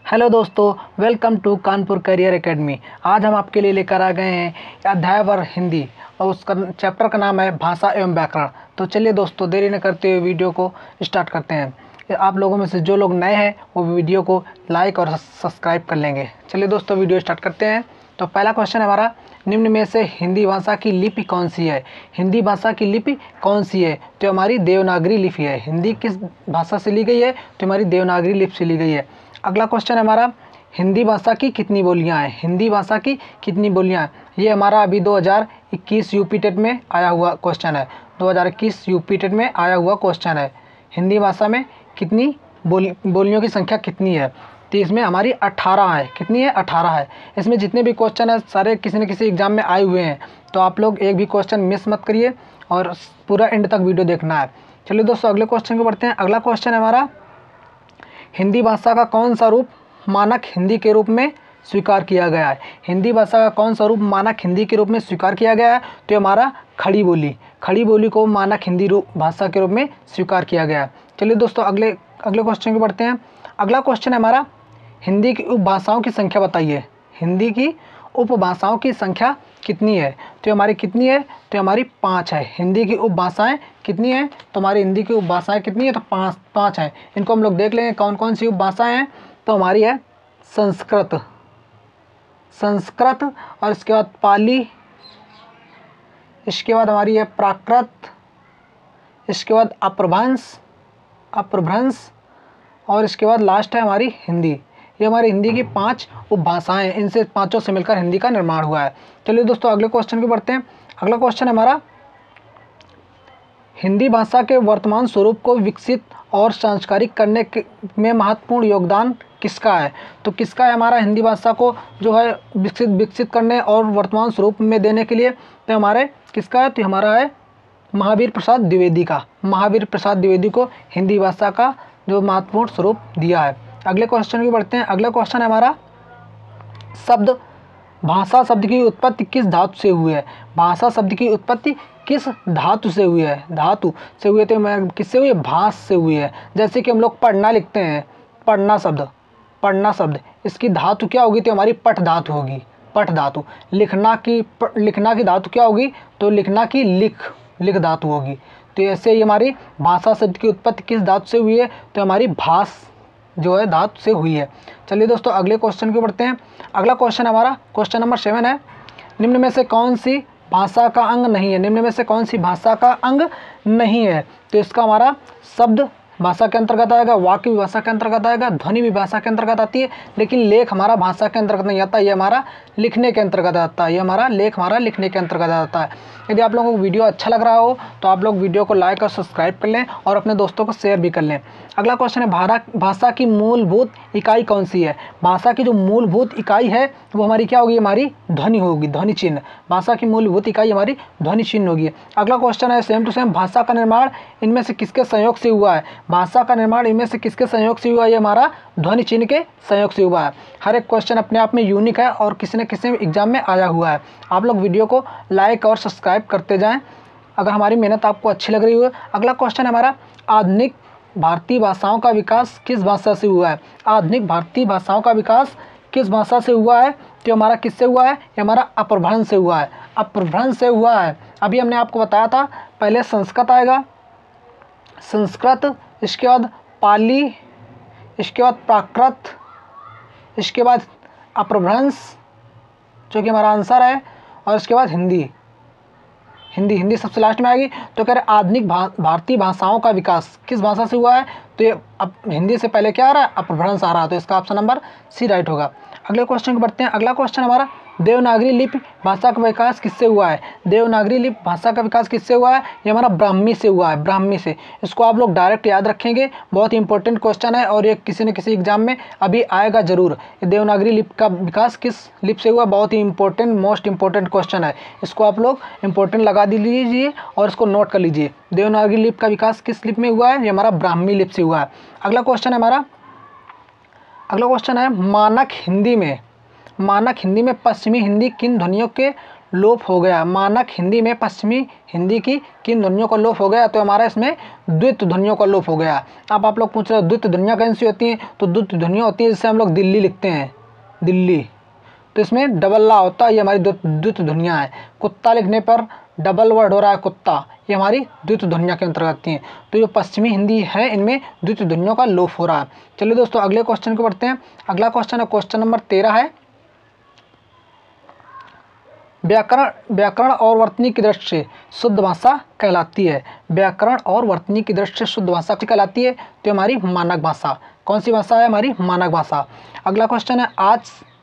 Hello दोस्तों, welcome to Kanpur career academy. आज हम आपके लिए लेकर आ गए हैं अध्याय हिंदी और उसका चैप्टर का नाम है भाषा एवं व्याकरण। तो चलिए दोस्तों, देरी न करते हुए वीडियो को स्टार्ट करते हैं। आप लोगों में से जो लोग नए हैं वो वीडियो को लाइक और सब्सक्राइब कर लेंगे। चलिए दोस्तों, वीडियो स्टार्ट करते हैं। तो पहला क्वेश्चन है हमारा, निम्न में से हिंदी भाषा की लिपि कौन सी है? हिंदी भाषा की लिपि कौन सी है? तो हमारी देवनागरी लिपि है। हिंदी किस भाषा से ली गई है? तो हमारी देवनागरी लिपि से ली गई है। अगला क्वेश्चन है हमारा, हिंदी भाषा की कितनी बोलियां हैं? हिंदी भाषा की कितनी बोलियां हैं? ये हमारा अभी 2021 यूपी टेट में आया हुआ क्वेश्चन है। 2021 यूपी टेट में आया हुआ क्वेश्चन है। हिंदी भाषा में कितनी बोलियों की संख्या कितनी है? तो इसमें हमारी 18 है। कितनी है? 18 है। इसमें जितने भी क्वेश्चन है सारे किसी न किसी एग्जाम में आए हुए हैं, तो आप लोग एक भी क्वेश्चन मिस मत करिए और पूरा एंड तक वीडियो देखना है। चलिए दोस्तों, अगले क्वेश्चन को बढ़ते हैं। अगला क्वेश्चन है हमारा, हिंदी भाषा का कौन सा रूप मानक हिंदी के रूप में स्वीकार किया गया है? हिंदी भाषा का कौन सा रूप मानक हिंदी के रूप में स्वीकार किया गया है? तो हमारा खड़ी बोली। खड़ी बोली को मानक हिंदी भाषा के रूप में स्वीकार किया गया है। चलिए दोस्तों, अगले क्वेश्चन को बढ़ते हैं। अगला क्वेश्चन है हमारा, हिंदी की उपभाषाओं की संख्या बताइए। हिंदी की उपभाषाओं की संख्या कितनी है? तो हमारी कितनी है? तो हमारी 5 है। हिंदी की उपभाषाएं कितनी है? तो हमारी हिंदी की उपभाषाएं कितनी है? तो 5 हैं। इनको हम लोग देख लेंगे कौन कौन सी उपभाषाएं हैं। तो हमारी है संस्कृत, और इसके बाद पाली, इसके बाद हमारी है प्राकृत, इसके बाद अपभ्रंश और इसके बाद लास्ट है हमारी हिंदी। ये हमारी हिंदी की 5 उपभाषाएं, इनसे पांचों से मिलकर हिंदी का निर्माण हुआ है। चलिए दोस्तों, अगले क्वेश्चन को बढ़ते हैं। अगला क्वेश्चन है हमारा, हिंदी भाषा के वर्तमान स्वरूप को विकसित और सांस्कृतिक करने में महत्वपूर्ण योगदान किसका है? तो किसका है हमारा हिंदी भाषा को जो है विकसित करने और वर्तमान स्वरूप में देने के लिए? तो हमारे किसका है? तो हमारा है महावीर प्रसाद द्विवेदी का। महावीर प्रसाद द्विवेदी को हिंदी भाषा का जो महत्वपूर्ण स्वरूप दिया है। अगले क्वेश्चन की बढ़ते हैं। अगला क्वेश्चन है हमारा, भाषा शब्द की उत्पत्ति किस धातु से हुई है? भाषा शब्द की उत्पत्ति किस धातु से हुई है? धातु से हुई है तो मैं किससे हुई है? भाष से हुई है। जैसे कि हम लोग पढ़ना लिखते हैं, पढ़ना शब्द इसकी धातु क्या होगी? तो हमारी पठ धातु होगी। पठ धातु। लिखना की धातु क्या होगी? तो लिखना की लिख धातु होगी। तो ऐसे ही हमारी भाषा शब्द की उत्पत्ति किस धातु से हुई है? तो हमारी भाष जो है धातु से हुई है। चलिए दोस्तों, अगले क्वेश्चन को बढ़ते हैं। अगला क्वेश्चन हमारा क्वेश्चन नंबर 7 है, निम्न में से कौन सी भाषा का अंग नहीं है? निम्न में से कौन सी भाषा का अंग नहीं है? तो इसका हमारा शब्द भाषा के अंतर्गत आएगा, वाक्य भी भाषा के अंतर्गत आएगा, ध्वनि भी भाषा के अंतर्गत आती है, लेकिन लेख हमारा भाषा के अंतर्गत नहीं आता। ये हमारा लिखने के अंतर्गत आता है। ये हमारा लेख हमारा लिखने के अंतर्गत आता है। यदि आप लोगों को वीडियो अच्छा लग रहा हो तो आप लोग वीडियो को लाइक और सब्सक्राइब कर लें और अपने दोस्तों को शेयर भी कर लें। अगला क्वेश्चन है, भाषा की मूलभूत इकाई कौन सी है? भाषा की जो मूलभूत इकाई है वो हमारी क्या होगी? हमारी ध्वनि होगी, ध्वनि चिन्ह। भाषा की मूलभूत इकाई हमारी ध्वनि चिन्ह होगी। अगला क्वेश्चन है, सेम टू सेम, भाषा का निर्माण इनमें से किसके संयोग से हुआ है? भाषा का निर्माण इनमें से किसके संयोग से हुआ है? ये हमारा ध्वनि चिन्ह के संयोग से हुआ है। हर एक क्वेश्चन अपने आप में यूनिक है और किसी न किसी एग्जाम में आया हुआ है। आप लोग वीडियो को लाइक और सब्सक्राइब करते जाएं अगर हमारी मेहनत आपको अच्छी लग रही हो। अगला क्वेश्चन हमारा, आधुनिक भारतीय भाषाओं का विकास किस भाषा से हुआ है? आधुनिक भारतीय भाषाओं का विकास किस भाषा से हुआ है? तो हमारा किससे हुआ है? ये हमारा अपभ्रंश से हुआ है। अपभ्रंश से हुआ है। अभी हमने आपको बताया था, पहले संस्कृत आएगा, संस्कृत, इसके बाद पाली, इसके बाद प्राकृत, इसके बाद अपभ्रंश जो कि हमारा आंसर है, और इसके बाद हिंदी सबसे लास्ट में आएगी। तो कह रहे आधुनिक भारतीय भाषाओं का विकास किस भाषा से हुआ है? तो ये अब हिंदी से पहले क्या आ रहा है? अपभ्रंश आ रहा है। तो इसका ऑप्शन नंबर सी राइट होगा। अगले क्वेश्चन को बढ़ते हैं। अगला क्वेश्चन हमारा, देवनागरी लिपि भाषा का विकास किससे हुआ है? देवनागरी लिपि भाषा का विकास किससे हुआ है? ये हमारा ब्राह्मी से हुआ है, ब्राह्मी से। इसको आप लोग डायरेक्ट याद रखेंगे, बहुत ही इंपॉर्टेंट क्वेश्चन है और ये किसी न किसी एग्जाम में अभी आएगा जरूर। देवनागरी लिपि का विकास किस लिपि से हुआ? बहुत ही इंपॉर्टेंट, मोस्ट इंपॉर्टेंट क्वेश्चन है। इसको आप लोग इंपॉर्टेंट लगा दीजिए और इसको नोट कर लीजिए। देवनागरी लिपि का विकास किस लिपि में हुआ है? ये हमारा ब्राह्मी लिपि से हुआ है। अगला क्वेश्चन है हमारा, मानक हिंदी में पश्चिमी हिंदी किन ध्वनियों के लोप हो गया। मानक हिंदी में पश्चिमी हिंदी की किन ध्वनियों का लोप हो गया? तो हमारा इसमें द्वित ध्वनियों का लोप हो गया। अब आप लोग पूछ रहे हो द्वित ध्वनियाँ कौन सी होती हैं? तो द्वित ध्वनियाँ होती हैं जिससे हम लोग दिल्ली लिखते हैं, दिल्ली, तो इसमें डबल ला होता है, ये हमारी द्वित ध्वनियाँ हैं। कुत्ता लिखने पर डबल वर्ड हो रहा है कुत्ता, ये हमारी द्वित ध्वनियाँ के अंतर्गत आती हैं। तो जो पश्चिमी हिंदी है इनमें द्वित ध्वनियों का लोप हो रहा है। चलिए दोस्तों अगले क्वेश्चन को पढ़ते हैं। अगला क्वेश्चन है क्वेश्चन नंबर 13 है, व्याकरण और वर्तनी की दृष्टि से शुद्ध भाषा कहलाती है। व्याकरण और वर्तनी की दृष्टि से शुद्ध भाषा कहलाती है तो हमारी मानक भाषा। कौन सी भाषा है? हमारी मानक भाषा। अगला क्वेश्चन है,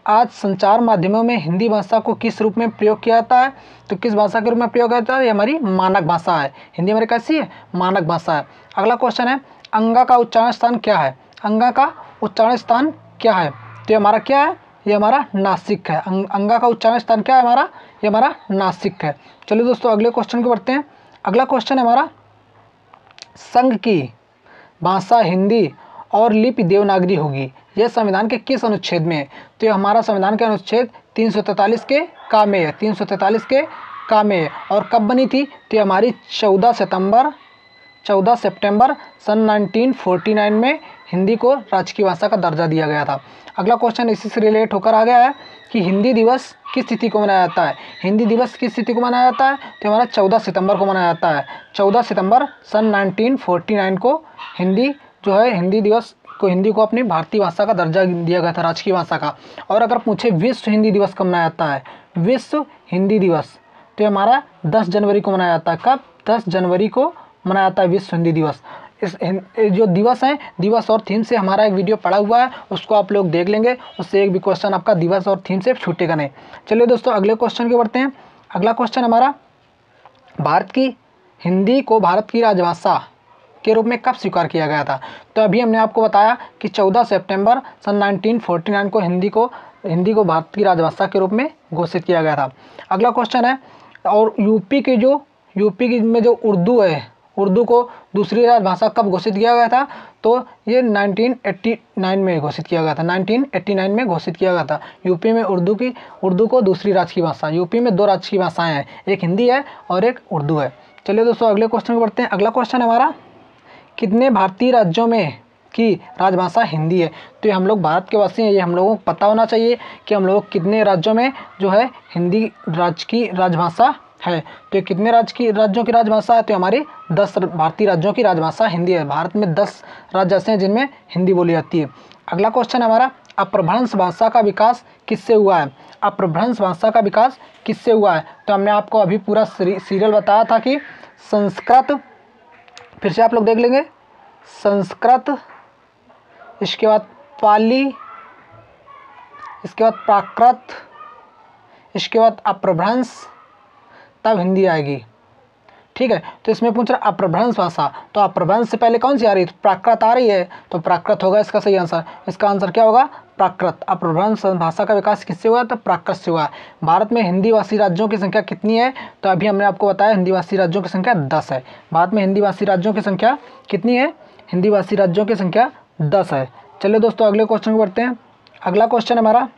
आज संचार माध्यमों में हिंदी भाषा को किस रूप में प्रयोग किया जाता है? तो किस भाषा के रूप में प्रयोग किया जाता है? ये हमारी मानक भाषा है। हिंदी हमारी कैसी है? मानक भाषा है। अगला क्वेश्चन है, अंगा का उच्चारण स्थान क्या है? अंगा का उच्चारण स्थान क्या है? तो ये हमारा क्या है? ये हमारा नासिक है। अंगा का उच्चारण स्थान क्या है हमारा? ये हमारा नासिक है। चलिए दोस्तों अगले क्वेश्चन को पढ़ते हैं। अगला क्वेश्चन है हमारा, संघ की भाषा हिंदी और लिपि देवनागरी होगी, यह संविधान के किस अनुच्छेद में है? तो ये हमारा संविधान के अनुच्छेद 343 के का में है, 343 के का में है। और कब बनी थी? तो ये हमारी 14 सितंबर सन 1949 में हिंदी को राजकीय भाषा का दर्जा दिया गया था। अगला क्वेश्चन इसी से रिलेट होकर आ गया है कि हिंदी दिवस किस तिथि को मनाया जाता है? हिंदी दिवस किस तिथि को मनाया जाता है? तो हमारा 14 सितंबर को मनाया जाता है। 14 सितंबर सन 1949 को हिंदी जो है हिंदी दिवस को हिंदी को अपनी भारतीय भाषा का दर्जा दिया गया था, राजकीय भाषा का। और अगर पूछे विश्व हिंदी दिवस कब मनाया जाता है? विश्व हिंदी दिवस तो हमारा 10 जनवरी को मनाया जाता है। कब? 10 जनवरी को मनाया जाता है विश्व हिंदी दिवस। इस जो दिवस हैं, दिवस और थीम से हमारा एक वीडियो पड़ा हुआ है, उसको आप लोग देख लेंगे, उससे एक भी क्वेश्चन आपका दिवस और थीम से छूटेगा नहीं। चलिए दोस्तों अगले क्वेश्चन को बढ़ते हैं। अगला क्वेश्चन हमारा, हिंदी को भारत की राजभाषा के रूप में कब स्वीकार किया गया था? तो अभी हमने आपको बताया कि 14 सितंबर सन 1949 को हिंदी को भारत की राजभाषा के रूप में घोषित किया गया था। अगला क्वेश्चन है, और यूपी में जो उर्दू है, उर्दू को दूसरी राजभाषा कब घोषित किया गया था? तो ये 1989 में घोषित किया गया था। 1989 में घोषित किया गया था। यूपी में उर्दू को दूसरी राजकीय भाषा। यूपी में 2 राजकीय भाषाएं हैं, एक हिंदी है और एक उर्दू है। चलिए दोस्तों अगले क्वेश्चन को बढ़ते हैं। अगला क्वेश्चन हमारा, कितने भारतीय राज्यों में की राजभाषा हिंदी है? तो ये हम लोग भारत के वासी हैं, ये हम लोगों को पता होना चाहिए कि हम लोग कितने राज्यों में जो है हिंदी राज्य की राजभाषा है। तो ये कितने राज्यों की राजभाषा है? तो हमारे 10 भारतीय राज्यों की राजभाषा हिंदी है। भारत में 10 राज्य ऐसे हैं जिनमें हिंदी बोली जाती है। अगला क्वेश्चन हमारा, अपभ्रंश भाषा का विकास किससे हुआ है? अपभ्रंश भाषा का विकास किससे हुआ है? तो हमने आपको अभी पूरा सीरियल बताया था कि संस्कृत, फिर से आप लोग देख लेंगे, संस्कृत, इसके बाद पाली, इसके बाद प्राकृत, इसके बाद अपभ्रंश, तब हिंदी आएगी। ठीक है, तो इसमें पूछ रहा अपभ्रंश भाषा, तो अपभ्रंश से पहले कौन सी आ रही है? तो प्राकृत आ रही है, तो प्राकृत होगा इसका सही आंसर। इसका आंसर क्या होगा? प्राकृत। अपभ्रंश भाषा का विकास किससे हुआ? तो प्राकृत से हुआ। भारत में हिंदी भाषी राज्यों की संख्या कितनी है? तो अभी हमने आपको बताया हिंदी भाषी राज्यों की संख्या 10 है। भारत में हिंदी भाषी राज्यों की संख्या कितनी है? हिंदी भाषी राज्यों की संख्या 10 है। चलिए दोस्तों अगले क्वेश्चन को बढ़ते हैं। अगला क्वेश्चन हमारा,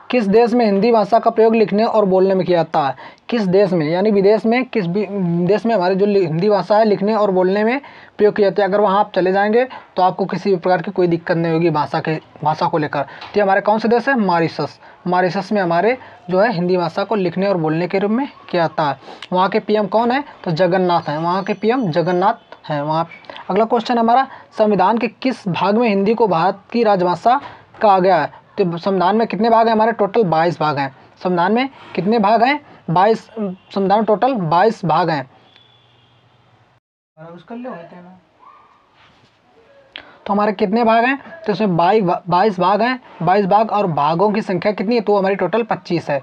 किस देश में हिंदी भाषा का प्रयोग लिखने और बोलने में किया जाता है? किस देश में, यानी विदेश में, किस देश में हमारी जो हिंदी भाषा है लिखने और बोलने में प्रयोग की जाती है? अगर वहाँ आप चले जाएंगे तो आपको किसी भी प्रकार की कोई दिक्कत नहीं होगी भाषा को लेकर। तो ये हमारे कौन से देश है? मॉरिशस। मॉरिशस में हमारे जो है हिंदी भाषा को लिखने और बोलने के रूप में किया जाता है। वहाँ के PM कौन है? तो जगन्नाथ हैं, वहाँ के PM जगन्नाथ हैं वहाँ। अगला क्वेश्चन हमारा, संविधान के किस भाग में हिंदी को भारत की राजभाषा कहा गया है? तो संविधान में कितने भाग हैं? हमारे टोटल 22 भाग हैं। संविधान में कितने भाग हैं? 22। संविधान में टोटल 22 भाग हैं। तो हमारे कितने भाग हैं? तो इसमें 22 भाग हैं। 22 भाग और भागों की संख्या कितनी है? तो हमारी टोटल 25 है।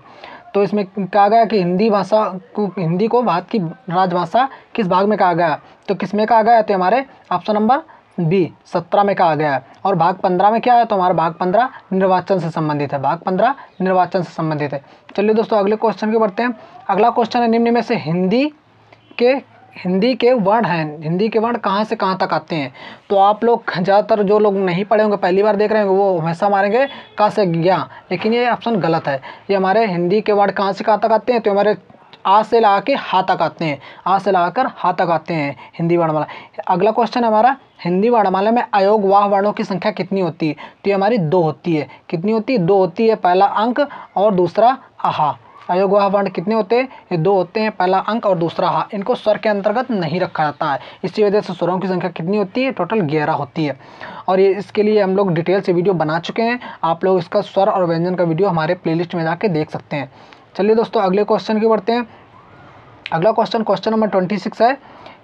तो इसमें कहा गया कि हिंदी को भारत की राजभाषा किस भाग में कहा गया? तो किस में कहा गया? तो हमारे ऑप्शन नंबर बी 17 में कहा गया है। और भाग 15 में क्या है? तो हमारा भाग 15 निर्वाचन से संबंधित है। भाग 15 निर्वाचन से संबंधित है। चलिए दोस्तों अगले क्वेश्चन के बढ़ते हैं। अगला क्वेश्चन है, निम्न में से हिंदी के हिंदी के वर्ण हैं, हिंदी के वर्ण कहाँ से कहाँ तक आते हैं। तो आप लोग ज़्यादातर जो लोग नहीं पढ़े होंगे, पहली बार देख रहे होंगे, वो हमेशा मारेंगे का से ज्ञा, लेकिन ये ऑप्शन गलत है। ये हमारे हिंदी के वर्ण कहाँ से कहाँ तक आते हैं, तो हमारे आ से लगा के हा तक आते हैं, आ से लगाकर हा तक आते हैं हिंदी वर्णमाला। अगला क्वेश्चन है हमारा, हिंदी वर्णमाला में अयोगवाह वर्णों की संख्या कितनी होती है। तो ये हमारी 2 होती है। कितनी होती है? 2 होती है, पहला अंक और दूसरा आहा। अयोगवाह वर्ण कितने होते हैं? ये 2 होते हैं, पहला अंक और दूसरा हा। इनको स्वर के अंतर्गत नहीं रखा जाता है, इसी वजह से स्वरों की संख्या कितनी होती है? टोटल 11 होती है। और ये इसके लिए हम लोग डिटेल से वीडियो बना चुके हैं, आप लोग इसका स्वर और व्यंजन का वीडियो हमारे प्लेलिस्ट में जाके देख सकते हैं। चलिए दोस्तों अगले क्वेश्चन की बढ़ते हैं। अगला क्वेश्चन नंबर 26 है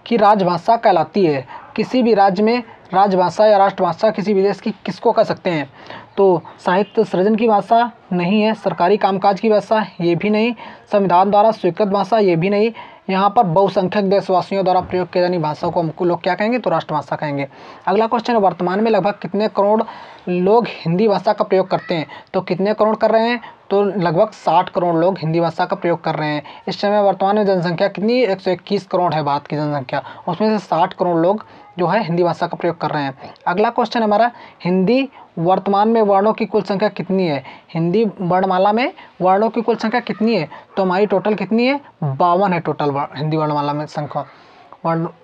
कि राजभाषा कहलाती है, किसी भी राज्य में राजभाषा या राष्ट्रभाषा किसी भी देश की किसको कह सकते हैं? तो साहित्य सृजन की भाषा नहीं है, सरकारी कामकाज की भाषा ये भी नहीं, संविधान द्वारा स्वीकृत भाषा ये भी नहीं, यहाँ पर बहुसंख्यक देशवासियों द्वारा प्रयोग की जाने भाषा को हमको लोग क्या कहेंगे? तो राष्ट्रभाषा कहेंगे। अगला क्वेश्चन है, वर्तमान में लगभग कितने करोड़ लोग हिंदी भाषा का प्रयोग करते हैं? तो कितने करोड़ कर रहे हैं? तो लगभग 60 करोड़ लोग हिंदी भाषा का प्रयोग कर रहे हैं। इस समय वर्तमान में जनसंख्या कितनी? 121 करोड़ है भारत की जनसंख्या, उसमें से 60 करोड़ लोग जो है हिंदी भाषा का प्रयोग कर रहे हैं। अगला क्वेश्चन हमारा, हिंदी वर्तमान में वर्णों की कुल संख्या कितनी है? हिंदी वर्णमाला में वर्णों की कुल संख्या कितनी है? तो हमारी टोटल कितनी है? 52 है टोटल हिंदी वर्णमाला में संख्या।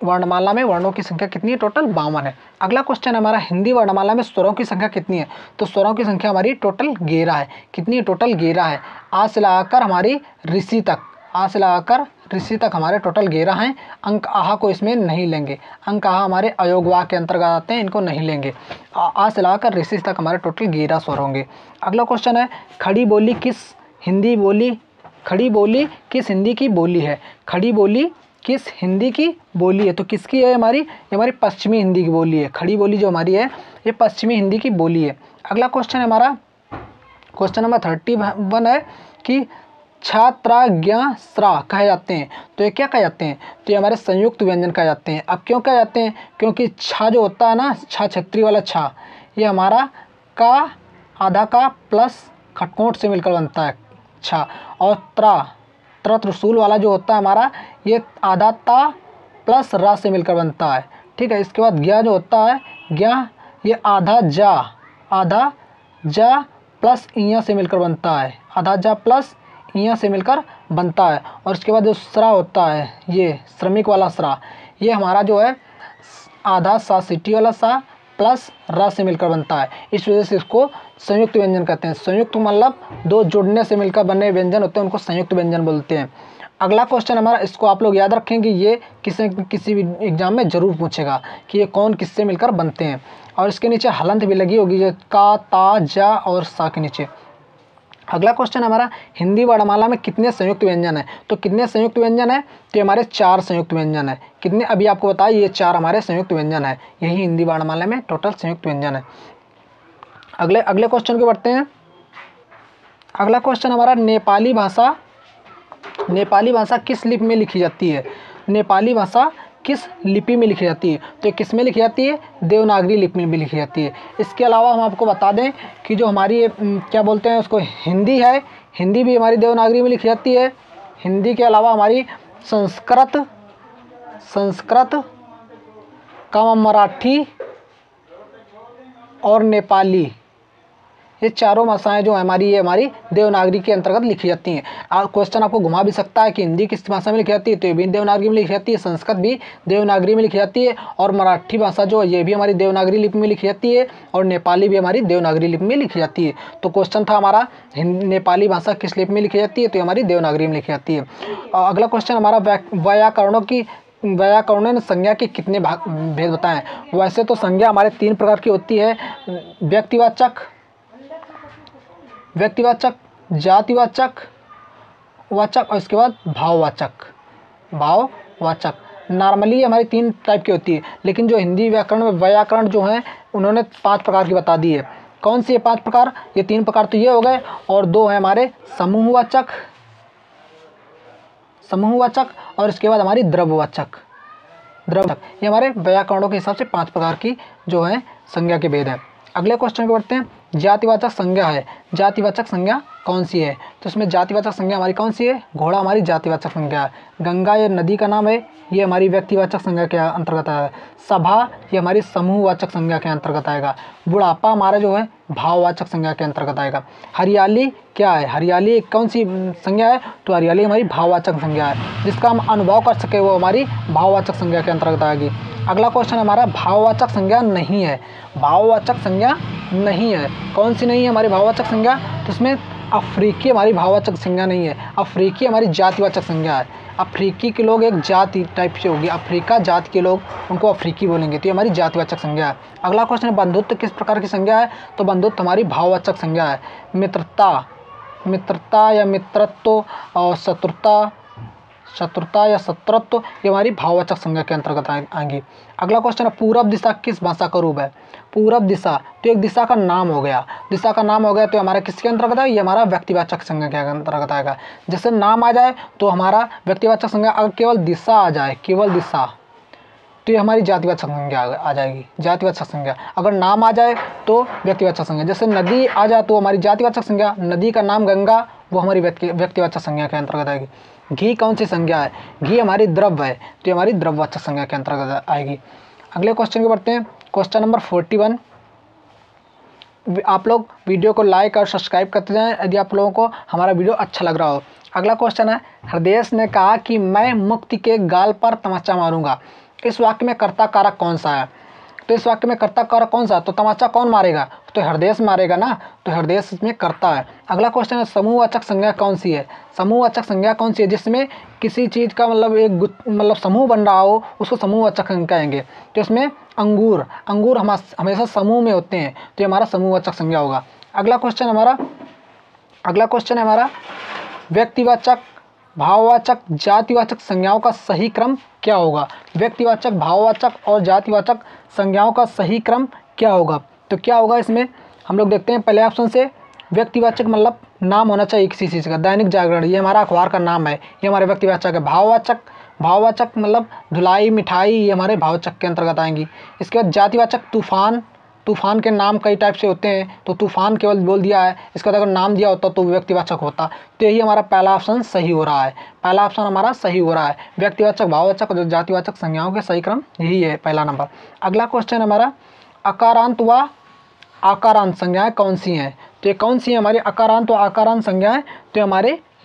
वर्णमाला में वर्णों की संख्या कितनी है? टोटल 52 है। अगला क्वेश्चन हमारा, हिंदी वर्णमाला में स्वरों की संख्या कितनी है? तो स्वरों की संख्या हमारी टोटल 11 है। कितनी है? टोटल 11 है। आ से लगाकर हमारी ऋषि तक, आ से लगाकर ऋषि तक हमारे टोटल 11 हैं। अंक आहा को इसमें नहीं लेंगे, अंक आहा हमारे अयोगवाह के अंतर्गत आते हैं, इनको नहीं लेंगे। आ से लगाकर ऋषि तक हमारे टोटल 11 स्वर होंगे। अगला क्वेश्चन है, खड़ी बोली किस हिंदी बोली, खड़ी बोली किस हिंदी की बोली है? खड़ी बोली किस हिंदी की बोली है? तो किसकी है? हमारी ये हमारी पश्चिमी हिंदी की बोली है। खड़ी बोली जो हमारी है ये पश्चिमी हिंदी की बोली है। अगला क्वेश्चन है हमारा, क्वेश्चन नंबर 31 है कि छात्रा ज्ञा स्रा कहे जाते हैं। तो ये क्या कहे जाते हैं? तो ये हमारे संयुक्त व्यंजन कहे जाते हैं। अब क्यों कहे जाते हैं? क्योंकि छा जो होता है ना, छा छत्री वाला छा, ये हमारा का आधा का प्लस खटकोट से मिलकर बनता है छा, और त्रा त्रिशूल वाला जो होता है हमारा, ये आधा ता प्लस रा से मिलकर बनता है। ठीक है। इसके बाद ज्ञा जो होता है, ज्ञा ये आधा जा प्लस इया से मिलकर बनता है, आधा जा प्लस इया से मिलकर बनता है। और इसके बाद जो स्रा होता है, ये श्रमिक वाला स्रा, ये हमारा जो है आधा सा सिटी वाला सा प्लस रा से मिलकर बनता है। इस वजह से इसको संयुक्त व्यंजन कहते हैं। संयुक्त मतलब 2 जुड़ने से मिलकर बने व्यंजन होते हैं, उनको संयुक्त व्यंजन बोलते हैं। अगला क्वेश्चन हमारा, इसको आप लोग याद रखेंगे, ये किसी भी एग्जाम में ज़रूर पूछेगा कि ये कौन किससे मिलकर बनते हैं। और इसके नीचे हलंत भी लगी होगी, जो का ता जा और सा के नीचे। अगला क्वेश्चन हमारा, हिंदी वर्णमाला में कितने संयुक्त व्यंजन है? तो कितने संयुक्त व्यंजन है? तो हमारे 4 संयुक्त व्यंजन है। कितने? अभी आपको बताया, ये 4 हमारे संयुक्त व्यंजन है। यही हिंदी वर्णमाला में टोटल संयुक्त व्यंजन है। अगले क्वेश्चन को बढ़ते हैं। अगला क्वेश्चन हमारा, नेपाली भाषा किस लिपि में लिखी जाती है? नेपाली भाषा किस लिपि में लिखी जाती है? तो ये किस में लिखी जाती है? देवनागरी लिपि में लिखी जाती है। इसके अलावा हम आपको बता दें कि जो हमारी क्या बोलते हैं उसको, हिंदी है, हिंदी भी हमारी देवनागरी में लिखी जाती है। हिंदी के अलावा हमारी संस्कृत का मराठी और नेपाली, ये चारों भाषाएं जो हमारी देवनागरी के अंतर्गत लिखी जाती हैं। क्वेश्चन आपको घुमा भी सकता है कि हिंदी किस भाषा में लिखी जाती है, तो ये भी देवनागरी में लिखी जाती है, संस्कृत भी देवनागरी में लिखी जाती है, और मराठी भाषा जो है ये भी हमारी देवनागरी लिपि में लिखी जाती है, और नेपाली भी हमारी देवनागरी लिपि में लिखी जाती है। तो क्वेश्चन था हमारा, नेपाली भाषा किस लिपि में लिखी जाती है? तो हमारी देवनागरी में लिखी जाती है। अगला क्वेश्चन हमारा, व्याकरण संज्ञा के कितने भेद बताएं? वैसे तो संज्ञा हमारे 3 प्रकार की होती है, व्यक्तिवाचक, जातिवाचक और इसके बाद भाववाचक। नॉर्मली हमारी 3 टाइप की होती है, लेकिन जो हिंदी व्याकरण में व्याकरण जो है उन्होंने 5 प्रकार की बता दी है। कौन सी है 5 प्रकार? ये 3 प्रकार तो ये हो गए, और 2 है हमारे समूहवाचक, और इसके बाद हमारी द्रव्यवाचक। ये हमारे व्याकरणों के हिसाब से 5 प्रकार की जो है संज्ञा के भेद हैं। अगले क्वेश्चन पे बढ़ते हैं। जातिवाचक संज्ञा है, जातिवाचक संज्ञा कौन सी है? तो इसमें जातिवाचक संज्ञा हमारी कौन सी है? घोड़ा हमारी जातिवाचक संज्ञा है। गंगा ये नदी का नाम है, ये हमारी व्यक्तिवाचक संज्ञा के अंतर्गत है। सभा ये हमारी समूहवाचक संज्ञा के अंतर्गत आएगा। बुढ़ापा हमारा जो है भाववाचक संज्ञा के अंतर्गत आएगा। हरियाली क्या है? हरियाली कौन सी संज्ञा है? तो हरियाली हमारी भाववाचक संज्ञा है। जिसका हम अनुभव कर सके वो हमारी भाववाचक संज्ञा के अंतर्गत आएगी। अगला क्वेश्चन हमारा भाववाचक संज्ञा नहीं है। भाववाचक संज्ञा नहीं है, कौन सी नहीं है हमारी भाववाचक संज्ञा? तो इसमें अफ्रीकी हमारी भाववाचक संज्ञा नहीं है। अफ्रीकी हमारी जातिवाचक संज्ञा है। अफ्रीकी के लोग एक जाति टाइप से होगी, अफ्रीका जाति के लोग उनको अफ्रीकी बोलेंगे, तो ये हमारी जातिवाचक संज्ञा है। अगला क्वेश्चन है बंधुत्व किस प्रकार की संज्ञा है? तो बंधुत्व हमारी भाववाचक संज्ञा है। मित्रता या मित्रत्व और शत्रुता या शत्रुत्व ये हमारी भाववाचक संज्ञा के अंतर्गत आएंगी। अगला क्वेश्चन है पूर्व दिशा किस भाषा का रूप है? पूर्व दिशा तो एक दिशा का नाम हो गया, दिशा का नाम हो गया तो हमारा किसके अंतर्गत है? ये हमारा व्यक्तिवाचक संज्ञा के अंतर्गत आएगा। जैसे नाम आ जाए तो हमारा व्यक्तिवाचक संज्ञा, अगर केवल दिशा आ जाए, केवल दिशा, तो ये हमारी जातिवाचक संज्ञा आ जाएगी, जातिवाचक संज्ञा। अगर नाम आ जाए तो व्यक्तिवाचक संज्ञा। जैसे नदी आ जाए तो हमारी जातिवाचक संज्ञा, नदी का नाम गंगा, वो हमारी व्यक्तिवाचक संज्ञा के अंतर्गत आएगी। घी कौन सी संज्ञा है? घी हमारी द्रव्य है, तो ये हमारी द्रव्यवाचक संज्ञा के अंतर्गत आएगी। अगले क्वेश्चन को बढ़ते हैं, क्वेश्चन नंबर 41। आप लोग वीडियो को लाइक और सब्सक्राइब करते जाएं यदि आप लोगों को हमारा वीडियो अच्छा लग रहा हो। अगला क्वेश्चन है हृदय ने कहा कि मैं मुक्ति के गाल पर तमाचा मारूंगा। इस वाक्य में कर्ता कारक कौन सा है? तो इस वाक्य में कर्ता कारक कौन सा? तो तमाचा कौन मारेगा? तो हृदय मारेगा ना, तो हृदय इसमें कर्ता है। अगला क्वेश्चन है समूहवाचक संज्ञा कौन सी है? समूहवाचक संज्ञा कौन सी है जिसमें किसी चीज़ का मतलब एक समूह बन रहा हो, उसको समूहवाचक कहेंगे। तो इसमें अंगूर हमेशा समूह में होते हैं, तो ये हमारा समूहवाचक संज्ञा होगा। अगला क्वेश्चन है हमारा व्यक्तिवाचक, भाववाचक, जातिवाचक संज्ञाओं का सही क्रम क्या होगा? व्यक्तिवाचक, भाववाचक और जातिवाचक संज्ञाओं का सही क्रम क्या होगा? तो क्या होगा इसमें हम लोग देखते हैं। पहले ऑप्शन से व्यक्तिवाचक मतलब नाम होना चाहिए किसी चीज़ का। दैनिक जागरण ये हमारा अखबार का नाम है, ये हमारे व्यक्तिवाचक है। भाववाचक मतलब धुलाई, मिठाई, ये हमारे भाववाचक के अंतर्गत आएंगी। इसके बाद जातिवाचक तूफान के नाम कई टाइप से होते हैं, तो तूफान केवल बोल दिया है, इसके बाद अगर नाम दिया होता तो व्यक्तिवाचक होता। तो यही हमारा पहला ऑप्शन सही हो रहा है, पहला ऑप्शन हमारा सही हो रहा है। व्यक्तिवाचक, भाववाचक और जातिवाचक संज्ञाओं के सही क्रम यही है, पहला नंबर। अगला क्वेश्चन हमारा अकारांत व आकारांत संज्ञाएं कौन सी हैं? तो ये कौन सी है हमारी अकारांत व आकारांत संज्ञाएं? तो ये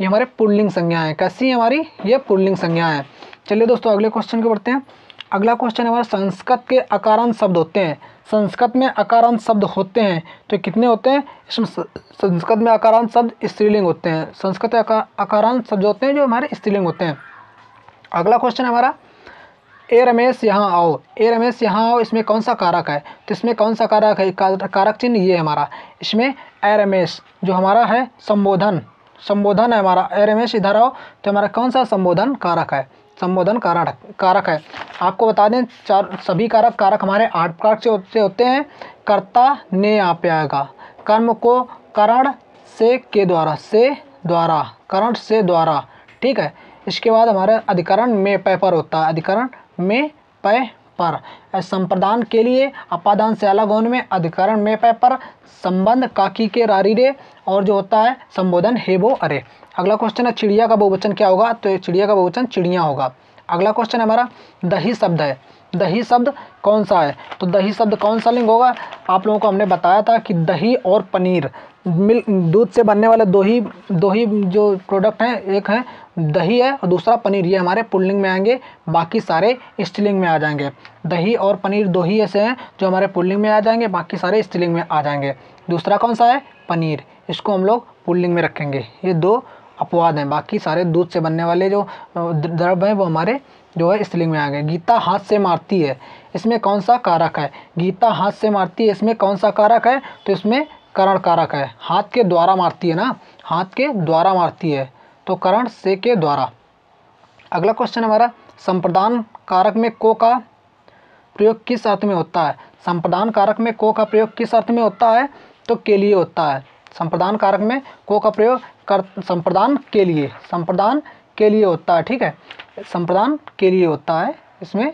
हमारे पुल्लिंग संज्ञाएं। कैसी है हमारी? ये पुल्लिंग संज्ञाएं हैं। चलिए दोस्तों अगले क्वेश्चन को बढ़ते हैं। अगला क्वेश्चन हमारा संस्कृत के अकारांत शब्द होते हैं। संस्कृत में अकारांत शब्द होते हैं तो कितने होते हैं? इसमें संस्कृत में अकारांत शब्द स्त्रीलिंग होते हैं। संस्कृत अकारांत शब्द होते हैं जो हमारे स्त्रीलिंग होते हैं। अगला क्वेश्चन हमारा ए रमेश यहाँ आओ। ए रमेश यहाँ आओ, इसमें कौन सा कारक है? तो इसमें कौन सा कारक है? कारक चिन्ह ये हमारा, इसमें ए रमेश जो हमारा है संबोधन है हमारा। ए रमेश इधर आओ, तो हमारा कौन सा संबोधन कारक है? संबोधन कारक है। आपको बता दें सभी कारक हमारे 8 प्रकार से होते हैं। कर्ता ने यहाँ पे आएगा, कर्म को करण से के द्वारा, करण से द्वारा, ठीक है। इसके बाद हमारा अधिकरण में पै पर होता है, अधिकरण में पै पर। संप्रदान के लिए अपादान से अलग होने में अधिकरण में पै पर, संबंध काकी के रारी रे, और जो होता है संबोधन हे वो अरे। अगला क्वेश्चन है चिड़िया का बहुवचन क्या होगा? तो चिड़िया का बहुवचन चिड़िया होगा। अगला क्वेश्चन हमारा दही शब्द है। दही शब्द कौन सा है? तो दही शब्द कौन सा लिंग होगा? आप लोगों को हमने बताया था कि दही और पनीर दूध से बनने वाले दो ही जो प्रोडक्ट हैं, एक है दही है और दूसरा पनीर, ये हमारे पुल्लिंग में आएंगे, बाकी सारे स्त्रीलिंग में आ जाएंगे। दही और पनीर दो ही ऐसे हैं जो हमारे पुल्लिंग में आ जाएंगे, बाकी सारे स्त्रीलिंग में आ जाएंगे। दूसरा कौन सा है? पनीर, इसको हम लोग पुल्लिंग में रखेंगे। ये 2 अपवाद हैं, बाकी सारे दूध से बनने वाले जो द्रव्य हैं वो हमारे जो है स्त्रीलिंग में आ गए। गीता हाथ से मारती है, इसमें कौन सा कारक है? गीता हाथ से मारती है, इसमें कौन सा कारक है? तो इसमें करण कारक है। हाथ के द्वारा मारती है ना, हाथ के द्वारा मारती है, तो करण से के द्वारा। अगला क्वेश्चन हमारा संप्रदान कारक में को का प्रयोग किस अर्थ में होता है? संप्रदान कारक में को का प्रयोग किस अर्थ में होता है? तो के लिए होता है। संप्रदान कारक में को का प्रयोग संप्रदान के लिए होता है, ठीक है। संप्रदान के लिए होता है, इसमें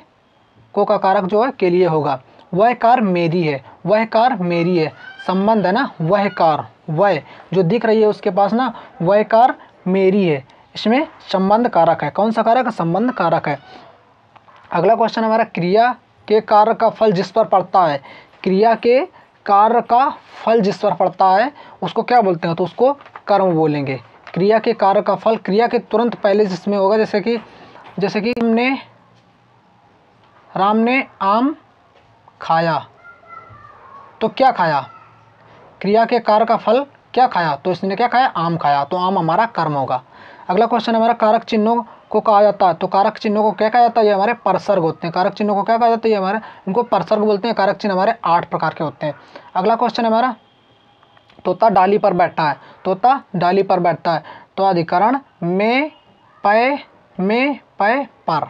को का कारक जो है के लिए होगा। वह कार मेरी है, वह कार मेरी है, संबंध है ना, वह कार वह, जो दिख रही है उसके पास ना, वह कार मेरी है। इसमें संबंध कारक है। कौन सा कारक है? संबंध कारक है। अगला क्वेश्चन हमारा, क्रिया के कार्य का फल जिस पर पड़ता है, क्रिया के कार्य का फल जिस पर पड़ता है उसको क्या बोलते हैं? तो उसको कर्म बोलेंगे। क्रिया के कार्य का फल, क्रिया के तुरंत पहले जिसमें होगा, जैसे कि राम ने आम खाया, तो क्या खाया? क्रिया के कार्य का फल क्या खाया? तो इसने क्या खाया? आम खाया, तो आम हमारा कर्म होगा। अगला क्वेश्चन हमारा, कारक चिन्हों को कहा जाता है, तो कारक चिन्हों को क्या कहा जाता है? ये हमारे परसर्ग होते हैं। कारक चिन्हों को क्या कहा जाता है? ये हमारे, इनको परसर्ग बोलते हैं। कारक चिन्ह हमारे 8 प्रकार के होते हैं। अगला क्वेश्चन हमारा, तोता डाली पर बैठा है, तोता डाली पर बैठा है, तो अधिकरण में पय पर,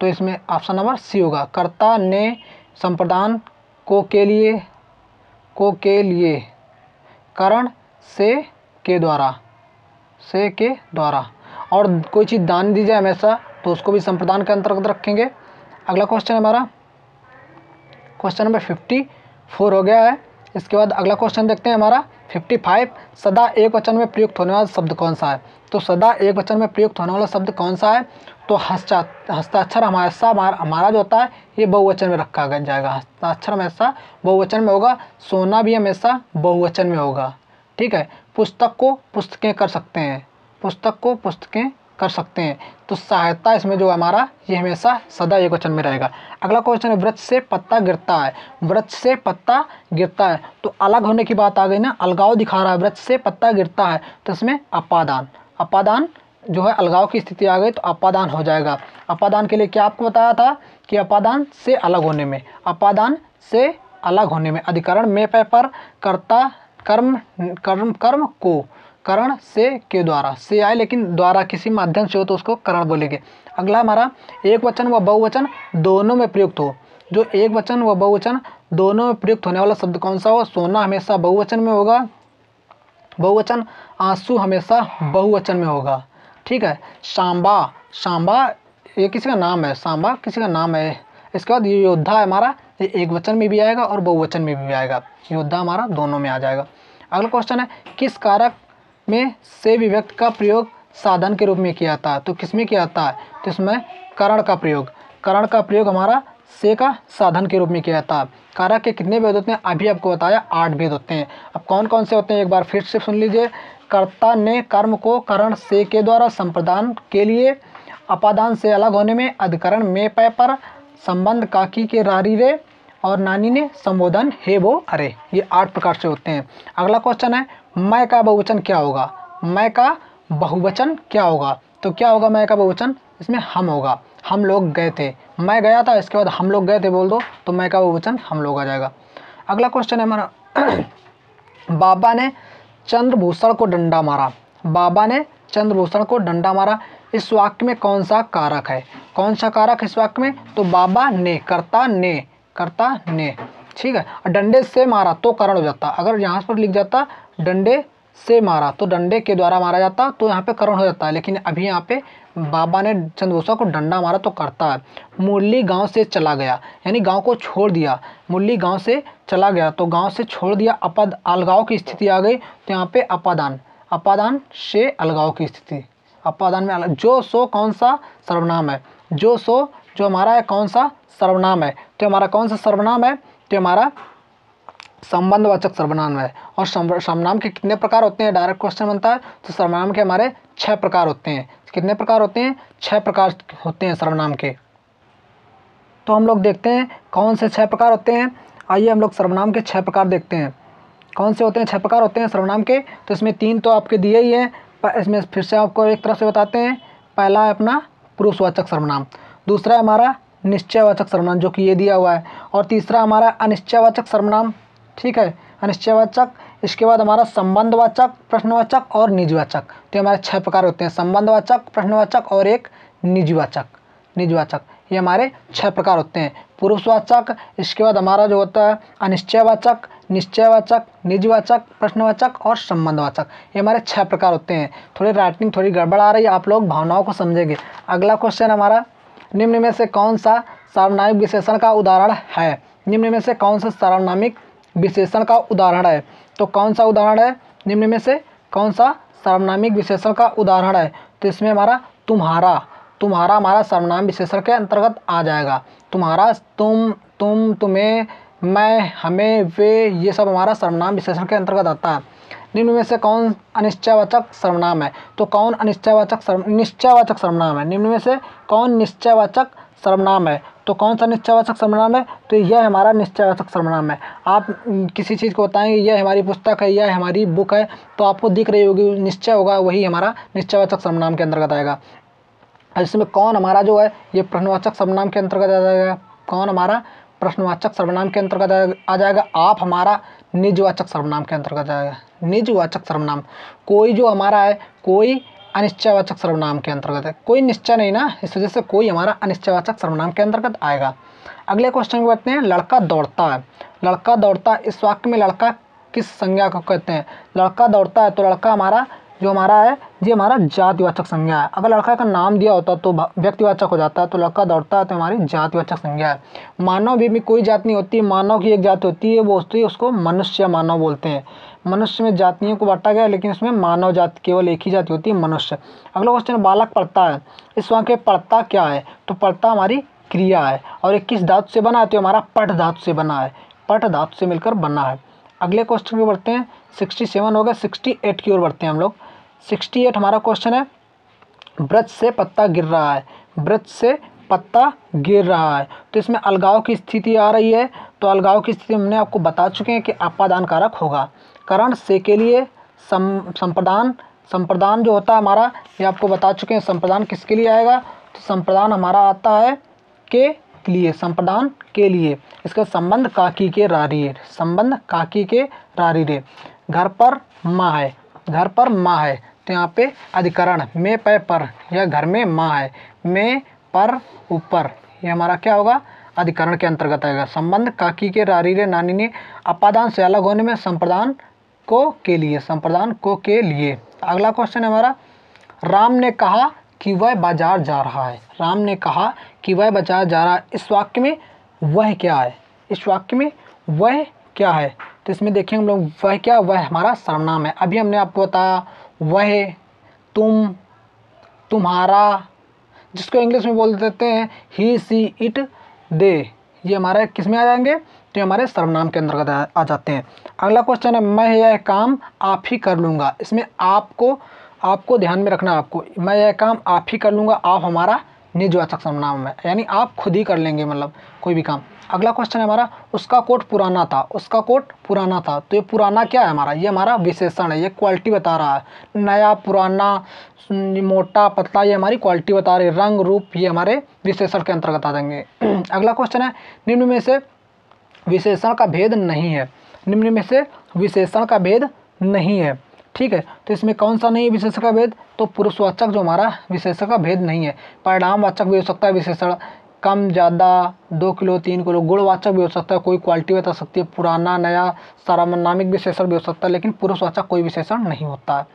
तो इसमें ऑप्शन नंबर सी होगा। कर्ता ने संप्रदान को के लिए करण से के द्वारा और कोई चीज़ दान दी जाए हमेशा, तो उसको भी संप्रदान के अंतर्गत रखेंगे। अगला क्वेश्चन हमारा क्वेश्चन नंबर 54 हो गया है। इसके बाद अगला क्वेश्चन देखते हैं हमारा 55, सदा एक वचन में प्रयुक्त होने वाला शब्द कौन सा है? तो सदा एक वचन में प्रयुक्त होने वाला शब्द कौन सा है? तो हस्ताक्षर हमारा जो होता है ये बहुवचन में रखा जाएगा। हस्ताक्षर हमेशा बहुवचन में होगा। सोना भी हमेशा बहुवचन में होगा। ठीक है। पुस्तक को पुस्तकें कर सकते हैं, पुस्तक को पुस्तकें कर सकते हैं, तो सहायता इसमें जो हमारा ये हमेशा सदा एक वचन में रहेगा। अगला क्वेश्चन है, वृक्ष से पत्ता गिरता है, वृक्ष से पत्ता गिरता है, तो अलग होने की बात आ गई ना, अलगाव दिखा रहा है। वृक्ष से पत्ता गिरता है, तो इसमें अपादान जो है, अलगाव की स्थिति आ गई तो अपादान हो जाएगा। अपादान के लिए क्या आपको बताया था कि अपादान से अलग होने में, अपादान से अलग होने में अधिकरण में पय पर, कर्ता कर्म को करण से के द्वारा, से आए लेकिन द्वारा किसी माध्यम से हो तो उसको करण बोलेंगे। अगला हमारा, एक वचन व बहुवचन दोनों में प्रयुक्त हो, जो एक वचन व बहुवचन दोनों में प्रयुक्त होने वाला शब्द कौन सा हो? सोना हमेशा बहुवचन में होगा, बहुवचन। आंसू हमेशा बहुवचन में होगा। ठीक है। सांबा ये किसी का नाम है, सांबा किसी का नाम है। इसके बाद ये योद्धा हमारा, ये एक वचन में भी आएगा और बहुवचन में भी आएगा। योद्धा हमारा दोनों में आ जाएगा। अगला क्वेश्चन है, किस कारक में से विभक्ति का प्रयोग साधन के रूप में किया जाता है? तो किस में किया जाता है? तो इसमें करण का प्रयोग हमारा से का साधन के रूप में किया जाता है। कारक के कितने भेद होते हैं? अभी आपको बताया 8 भेद होते हैं। अब कौन कौन से होते हैं एक बार फिर से सुन लीजिए। कर्ता ने कर्म को करण से के द्वारा संप्रदान के लिए, अपादान से अलग होने में, अधिकरण में पय पर, संबंध काकी के रारी रे और नानी ने, संबोधन हे वो अरे। ये 8 प्रकार से होते हैं। अगला क्वेश्चन है, मैं का बहुवचन क्या होगा? मैं का बहुवचन क्या होगा? तो क्या होगा मैं का बहुवचन? इसमें हम होगा। हम लोग गए थे, मैं गया था, इसके बाद हम लोग गए थे बोल दो तो मैं का बहुवचन हम लोग आ जाएगा। अगला क्वेश्चन है हमारा बाबा ने चंद्रभूषण को डंडा मारा, बाबा ने चंद्रभूषण को डंडा मारा। इस वाक्य में कौन सा कारक है? कौन सा कारक इस वाक्य में? तो बाबा ने, कर्ता ने। ठीक है। और डंडे से मारा तो करण हो जाता। अगर यहाँ पर लिख जाता डंडे से मारा तो डंडे के द्वारा मारा जाता तो यहाँ पे करण हो जाता है, लेकिन अभी यहाँ पे बाबा ने चंद्रभूषण को डंडा मारा तो करता है। मुरली गांव से चला गया, यानी गांव को छोड़ दिया। मुरली गांव से चला गया तो गांव से छोड़ दिया, अपद अलगाव की स्थिति आ गई तो यहाँ पे अपादान से अलगाव की स्थिति। अपादान में अलग, जो सो कौन सा सर्वनाम है? जो सो जो हमारा है कौन सा सर्वनाम है? तो हमारा कौन सा सर्वनाम है? तो हमारा संबंधवाचक सर्वनाम है। और सर्वनाम के कितने प्रकार होते हैं? डायरेक्ट क्वेश्चन बनता है। तो सर्वनाम के हमारे 6 प्रकार होते हैं। कितने प्रकार होते हैं? 6 प्रकार होते हैं सर्वनाम के। तो हम लोग देखते हैं कौन से 6 प्रकार होते हैं। आइए हम लोग सर्वनाम के 6 प्रकार देखते हैं। कौन से होते हैं? 6 प्रकार होते हैं सर्वनाम के। तो इसमें 3 तो आपके दिए ही हैं, इसमें फिर से आपको एक तरफ से बताते हैं। पहला है अपना पुरुषवाचक सर्वनाम, दूसरा है हमारा निश्चयवाचक सर्वनाम जो कि ये दिया हुआ है, और तीसरा हमारा अनिश्चयवाचक सर्वनाम। ठीक है, अनिश्चयवाचक। इसके बाद हमारा संबंधवाचक, प्रश्नवाचक और निजवाचक। तो हमारे 6 प्रकार होते हैं, संबंधवाचक, प्रश्नवाचक और एक निजवाचक। ये हमारे 6 प्रकार होते हैं। पुरुषवाचक, इसके बाद हमारा जो होता है अनिश्चयवाचक, निश्चयवाचक, निजवाचक, प्रश्नवाचक और संबंधवाचक। ये हमारे 6 प्रकार होते हैं। थोड़ी राइटिंग थोड़ी गड़बड़ आ रही है, आप लोग भावनाओं को समझेंगे। अगला क्वेश्चन हमारा, निम्न में से कौन सा सार्वनामिक विशेषण का उदाहरण है? निम्न में से कौन सा सार्वनामिक विशेषण का उदाहरण है? तो कौन सा उदाहरण है? निम्न में से कौन सा सर्वनामिक विशेषण का उदाहरण है? तो इसमें हमारा तुम्हारा, तुम्हारा हमारा सर्वनाम विशेषण के अंतर्गत आ जाएगा। तुम्हारा, तुम, तुम्हें, मैं, हमें, वे, ये सब हमारा सर्वनाम विशेषण के अंतर्गत आता है। निम्न में से कौन अनिश्चयवाचक सर्वनाम है? तो कौन निश्चयवाचक सर्वनाम है? निम्न में से कौन निश्चयवाचक सर्वनाम है? तो कौन सा निश्चयवाचक सर्वनाम है? तो यह हमारा निश्चयवाचक सर्वनाम है। आप किसी चीज़ को बताएंगे यह हमारी पुस्तक है, यह हमारी बुक है, तो आपको दिख रही होगी निश्चय होगा, वही हमारा निश्चयवाचक सर्वनाम के अंतर्गत आएगा। इसमें कौन हमारा जो है ये प्रश्नवाचक सर्वनाम के अंतर्गत आ जाएगा? कौन हमारा प्रश्नवाचक सर्वनाम के अंतर्गत आ जाएगा? आप हमारा निजवाचक सर्वनाम के अंतर्गत आएगा। निजवाचक सर्वनाम कोई जो हमारा है, कोई अनिश्चयवाचक सर्वनाम के अंतर्गत है, कोई निश्चय नहीं ना, इस वजह से कोई हमारा अनिश्चयवाचक सर्वनाम के अंतर्गत आएगा। अगले क्वेश्चन को बढ़ते हैं। लड़का दौड़ता है, लड़का दौड़ता है, इस वाक्य में लड़का किस संज्ञा को कहते हैं? लड़का दौड़ता है, तो लड़का हमारा जो हमारा है ये हमारा जातिवाचक संज्ञा है। अगर लड़का का नाम दिया होता तो व्यक्तिवाचक हो जाता है, तो लड़का दौड़ता है तो हमारी जातिवाचक संज्ञा है। मानव भी कोई जात नहीं होती, मानव की एक जाति होती है, वो होती है उसको मनुष्य या मानव बोलते हैं। मनुष्य में जातियों को बांटा गया, लेकिन इसमें मानव जाति केवल एक ही जाति होती है, मनुष्य। अगला क्वेश्चन, बालक पढ़ता है, इस वाक्य में पढ़ता क्या है? तो पढ़ता हमारी क्रिया है, और ये किस धातु से बना है? तो हमारा पठ धातु से बना है, पठ धातु से मिलकर बना है। अगले क्वेश्चन को बढ़ते हैं। 67 हो गया, 68 की ओर बढ़ते हैं हम लोग। 68 हमारा क्वेश्चन है, वृक्ष से पत्ता गिर रहा है, वृक्ष से पत्ता गिर रहा है, तो इसमें अलगाव की स्थिति आ रही है। तो अलगाव की स्थिति हमने आपको बता चुके हैं कि अपादान कारक होगा। करण से के लिए संप्रदान जो होता है हमारा, ये आपको बता चुके हैं। संप्रदान किसके लिए आएगा? तो संप्रदान हमारा आता है के लिए, संप्रदान के लिए। इसका संबंध काकी के रारी रे, संबंध काकी के रारी रे। घर पर माँ है, घर पर माँ है, तो यहाँ पे अधिकरण में पे पर, यह घर में माँ है, में पर ऊपर, ये हमारा क्या होगा? अधिकरण के अंतर्गत आएगा। संबंध काकी के रारी रे नानी ने, अपादान से अलग होने में संप्रदान को के लिए, संप्रदान को के लिए। अगला क्वेश्चन है हमारा, राम ने कहा कि वह बाजार जा रहा है, राम ने कहा कि वह बाजार जा रहा है, इस वाक्य में वह क्या है? इस वाक्य में वह क्या है? तो इसमें देखें हम लोग, वह क्या? वह हमारा सर्वनाम है। अभी हमने आपको बताया वह, तुम, तुम्हारा, जिसको इंग्लिश में बोल देते हैं ही, सी, इट, दे, ये हमारे किस में आ जाएंगे? तो हमारे सर्वनाम के अंतर्गत आ जाते हैं। अगला क्वेश्चन है, मैं यह काम आप ही कर लूँगा, इसमें आपको ध्यान में रखना, आपको, मैं यह काम आप ही कर लूँगा, आप हमारा निजवाचक सर्वनाम है, यानी आप खुद ही कर लेंगे, मतलब कोई भी काम। अगला क्वेश्चन है हमारा, उसका कोट पुराना था, उसका कोट पुराना था, तो ये पुराना क्या है हमारा? ये हमारा विशेषण है, ये क्वालिटी बता रहा है। नया, पुराना, मोटा, पतला, ये हमारी क्वालिटी बता रही है। रंग, रूप, ये हमारे विशेषण के अंतर्गत आ जाएंगे। अगला क्वेश्चन है, निम्न में से विशेषण का भेद नहीं है, निम्न में से विशेषण का भेद नहीं है, ठीक है। तो इसमें कौन सा नहीं है विशेषण का भेद? तो पुरुषवाचक जो हमारा विशेषण का भेद नहीं है। परिणामवाचक भी हो सकता है विशेषण, कम, ज़्यादा, 2 किलो, 3 किलो। गुणवाचक भी हो सकता है, कोई क्वालिटी बता सकती है, पुराना, नया, सर्वनामिक विशेषण भी हो सकता है, लेकिन पुरुषवाचक कोई विशेषण नहीं होता है।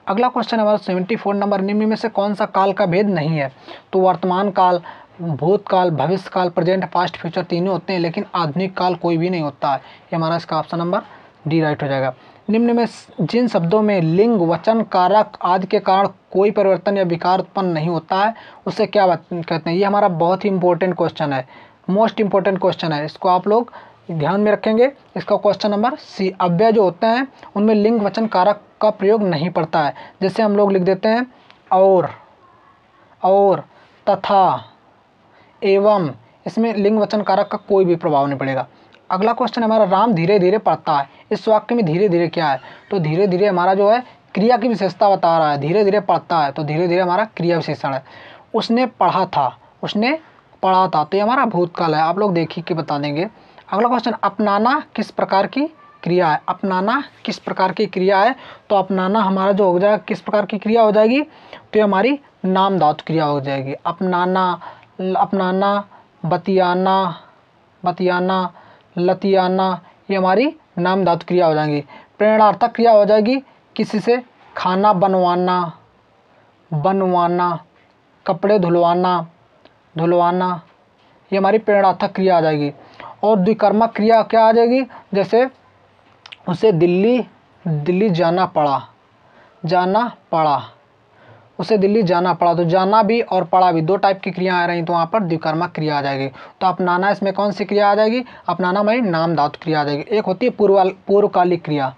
अगला क्वेश्चन हमारा 74 नंबर, निम्न में से कौन सा काल का भेद नहीं है? तो वर्तमान काल, भूतकाल, भविष्य काल, प्रेजेंट, पास्ट, फ्यूचर तीनों होते हैं, लेकिन आधुनिक काल कोई भी नहीं होता है। ये हमारा इसका ऑप्शन नंबर डी राइट हो जाएगा। निम्न में जिन शब्दों में लिंग, वचन, कारक आदि के कारण कोई परिवर्तन या विकार उत्पन्न नहीं होता है, उसे क्या कहते हैं? ये हमारा बहुत ही इंपॉर्टेंट क्वेश्चन है, मोस्ट इंपॉर्टेंट क्वेश्चन है, इसको आप लोग ध्यान में रखेंगे। इसका क्वेश्चन नंबर सी, अव्यय जो होते हैं उनमें लिंग, वचन, कारक का प्रयोग नहीं पड़ता है। जैसे हम लोग लिख देते हैं और, तथा, एवं, इसमें लिंग, वचन, कारक का कोई भी प्रभाव नहीं पड़ेगा। अगला क्वेश्चन हमारा, राम धीरे धीरे पढ़ता है, इस वाक्य में धीरे धीरे क्या है? तो धीरे धीरे हमारा जो है क्रिया की विशेषता बता रहा है, धीरे धीरे पढ़ता है, तो धीरे धीरे हमारा क्रिया विशेषण है। उसने पढ़ा था, उसने पढ़ा था, तो ये हमारा भूतकाल है, आप लोग देखिए कि बता देंगे। अगला क्वेश्चन, अपनाना किस प्रकार की क्रिया है? अपनाना किस प्रकार की क्रिया है? तो अपनाना हमारा जो हो जाएगा किस प्रकार की क्रिया हो जाएगी? तो ये हमारी नाम धातु क्रिया हो जाएगी। अपनाना, बतियाना, लतियाना, ये हमारी नाम धातु क्रिया हो जाएंगी। प्रेरणार्थक क्रिया हो जाएगी किसी से, खाना बनवाना, कपड़े धुलवाना, ये हमारी प्रेरणार्थक क्रिया आ जाएगी। और द्विकर्मक क्रिया क्या आ जाएगी? जैसे उसे दिल्ली दिल्ली जाना पड़ा, जाना पड़ा, उसे दिल्ली जाना पड़ा। तो जाना भी और पड़ा भी दो टाइप की क्रिया आ रही, तो वहाँ पर द्विकर्मक क्रिया आ जाएगी। तो अपनाना इसमें कौन सी क्रिया आ जाएगी? अपनाना में नाम धातु क्रिया आ जाएगी। एक होती है पूर्वकालिक क्रिया,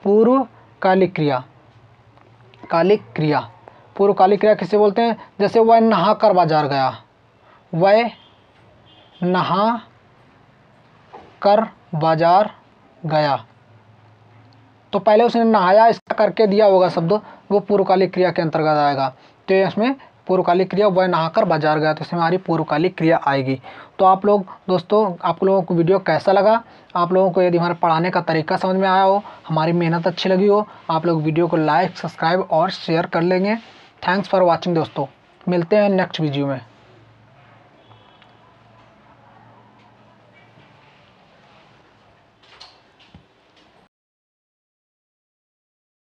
पूर्वकालिक क्रिया, कालिक क्रिया। पूर्वकालिक क्रिया किसे बोलते हैं? जैसे वह नहा कर बाजार गया, वह नहा कर बाजार गया, तो पहले उसने नहाया इसका करके दिया होगा शब्द, वो पूर्वकालिक क्रिया के अंतर्गत आएगा। तो इसमें पूर्वकालिक क्रिया वह नहाकर बाजार गया, तो इसमें हमारी पूर्वकालिक क्रिया आएगी। तो आप लोग दोस्तों, आप लोगों को वीडियो कैसा लगा? आप लोगों को यदि हमारे पढ़ाने का तरीका समझ में आया हो, हमारी मेहनत अच्छी लगी हो, आप लोग वीडियो को लाइक, सब्सक्राइब और शेयर कर लेंगे। थैंक्स फॉर वॉचिंग दोस्तों, मिलते हैं नेक्स्ट वीडियो में।